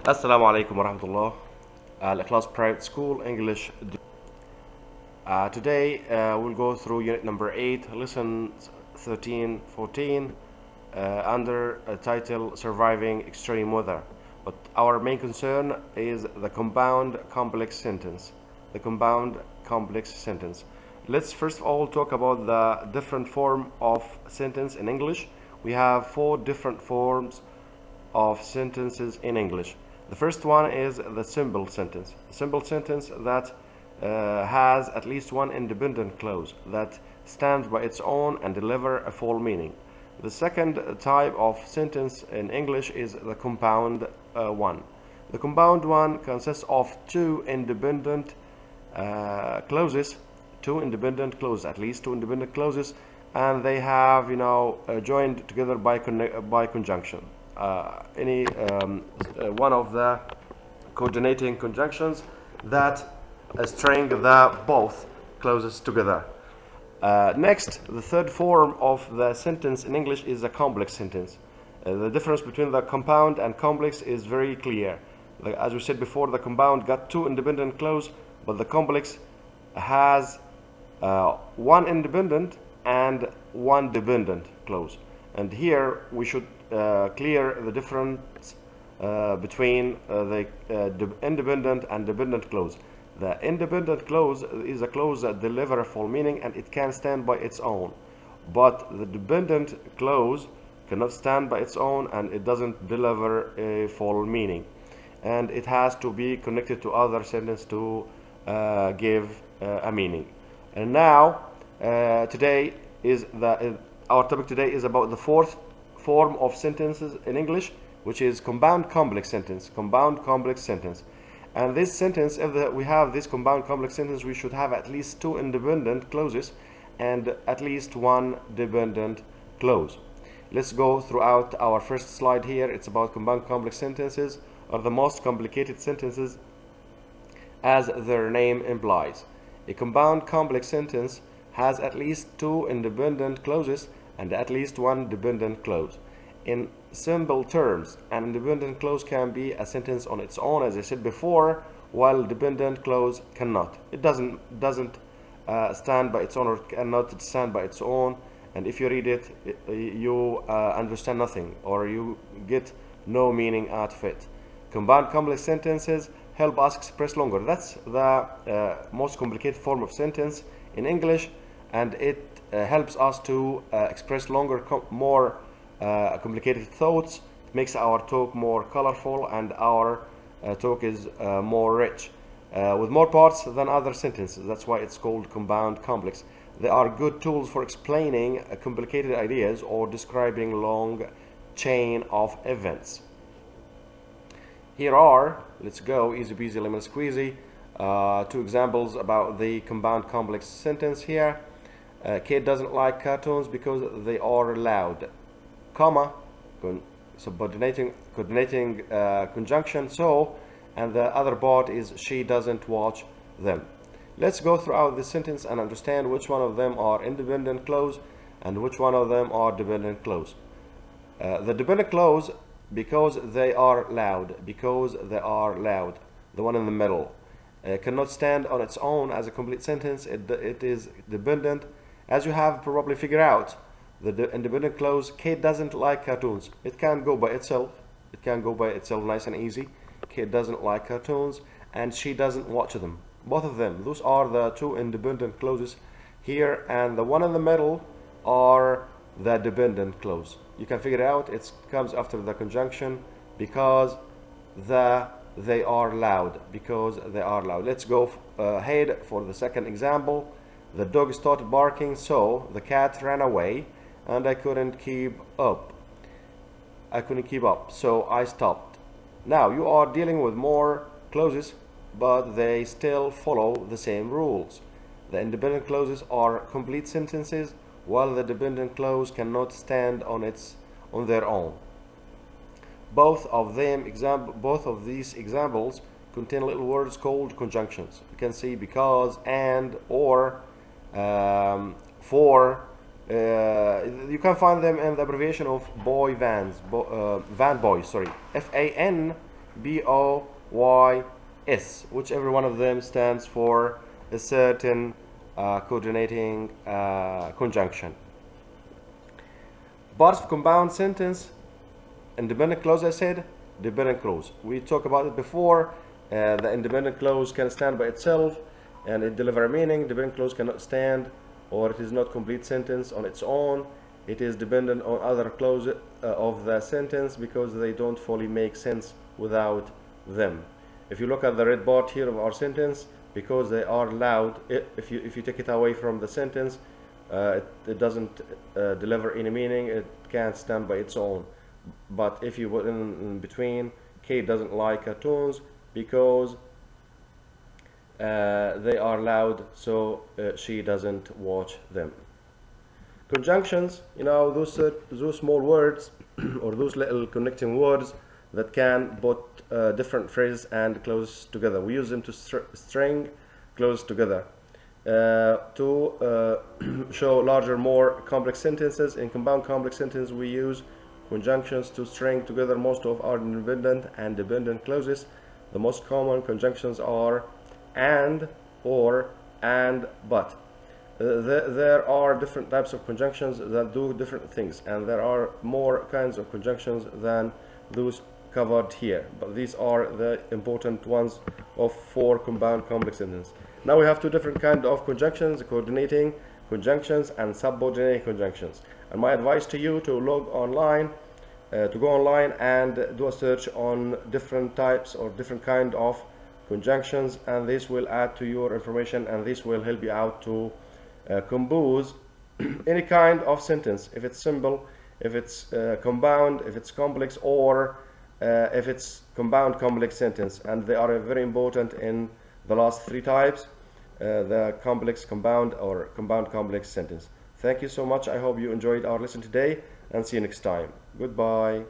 Assalamu alaikum wa rahmatullah. Ekhlass Private School English. Today we'll go through unit number 8, lessons 13, 14, under a title Surviving Extreme Weather. But our main concern is the compound complex sentence. The compound complex sentence. Let's first of all talk about the different form of sentence in English. We have 4 different forms of sentences in English. The first one is the simple sentence. A simple sentence that has at least one independent clause that stands by its own and deliver a full meaning. The second type of sentence in English is the compound one. The compound one consists of two independent clauses, at least two independent clauses, and they have joined together by conjunction. Any one of the coordinating conjunctions that string the both clauses together. Next, the third form of the sentence in English is a complex sentence. The difference between the compound and complex is very clear. As we said before, the compound got two independent clauses, but the complex has one independent and one dependent clause. And here we should clear the difference between the independent and dependent clause. The independent clause is a clause that delivers a full meaning and it can stand by its own. But the dependent clause cannot stand by its own and it doesn't deliver a full meaning. And it has to be connected to other sentence to give a meaning. And now, our topic today is about the fourth form of sentences in English, which is compound complex sentence. Compound complex sentence. And this sentence, if we have this compound complex sentence, we should have at least two independent clauses and at least one dependent clause. Let's go throughout our first slide here. It's about compound complex sentences are the most complicated sentences as their name implies. A compound complex sentence has at least two independent clauses and at least one dependent clause. In simple terms, an independent clause can be a sentence on its own, as I said before, while dependent clause cannot. It doesn't stand by its own or cannot stand by its own, and if you read it, you understand nothing or you get no meaning out of it. Compound complex sentences help us express longer. That's the most complicated form of sentence in English, and it helps us to express longer, more complicated thoughts. It makes our talk more colorful and our talk is more rich with more parts than other sentences. That's why it's called compound complex. They are good tools for explaining complicated ideas or describing long chain of events. Here are, let's go, easy peasy lemon squeezy, two examples about the compound complex sentence here. Kate doesn't like cartoons because they are loud, comma, subordinating conjunction, so, and the other part is she doesn't watch them. Let's go throughout this sentence and understand which one of them are independent clause and which one of them are dependent clause. The dependent clause, because they are loud, the one in the middle, cannot stand on its own as a complete sentence. It is dependent. As you have probably figured out, the independent clause, Kate doesn't like cartoons. It can go by itself. It can go by itself nice and easy. Kate doesn't like cartoons and she doesn't watch them. Both of them, those are the two independent clauses here, and the one in the middle are the dependent clause. You can figure it out. It comes after the conjunction because they are loud. Let's go ahead for the second example. The dog started barking, so the cat ran away, and I couldn't keep up, so I stopped. Now you are dealing with more clauses, but they still follow the same rules. The independent clauses are complete sentences, while the dependent clause cannot stand on their own. Both of these examples contain little words called conjunctions. You can see because, and, or, for. You can find them in the abbreviation of van boys, sorry, FAN B-O-Y-S, which every one of them stands for a certain coordinating conjunction. Parts of compound sentence: independent clause, I said, dependent clause. We talked about it before. The independent clause can stand by itself and it deliver a meaning. Dependent clause cannot stand, or it is not complete sentence on its own. It is dependent on other clauses of the sentence because they don't fully make sense without them. If you look at the red part here of our sentence, because they are loud, if you take it away from the sentence, it doesn't deliver any meaning. It can't stand by its own. But if you put in between, Kate doesn't like cartoons because they are loud, so she doesn't watch them. Conjunctions, those small words or those little connecting words that can put different phrases and clauses together. We use them to string clauses together. To show larger, more complex sentences. In compound complex sentence, we use conjunctions to string together most of our independent and dependent clauses. The most common conjunctions are and, or, and, but. There are different types of conjunctions that do different things, and there are more kinds of conjunctions than those covered here, but these are the important ones for compound complex sentence. Now we have two different kinds of conjunctions: coordinating conjunctions and subordinating conjunctions. And my advice to you to go online and do a search on different types or different kind of conjunctions, and this will add to your information, and this will help you out to compose any kind of sentence, if it's simple, if it's compound, if it's complex, or if it's compound complex sentence. And they are very important in the last three types, the complex, compound, or compound complex sentence. Thank you so much. I hope you enjoyed our lesson today, and see you next time. Goodbye.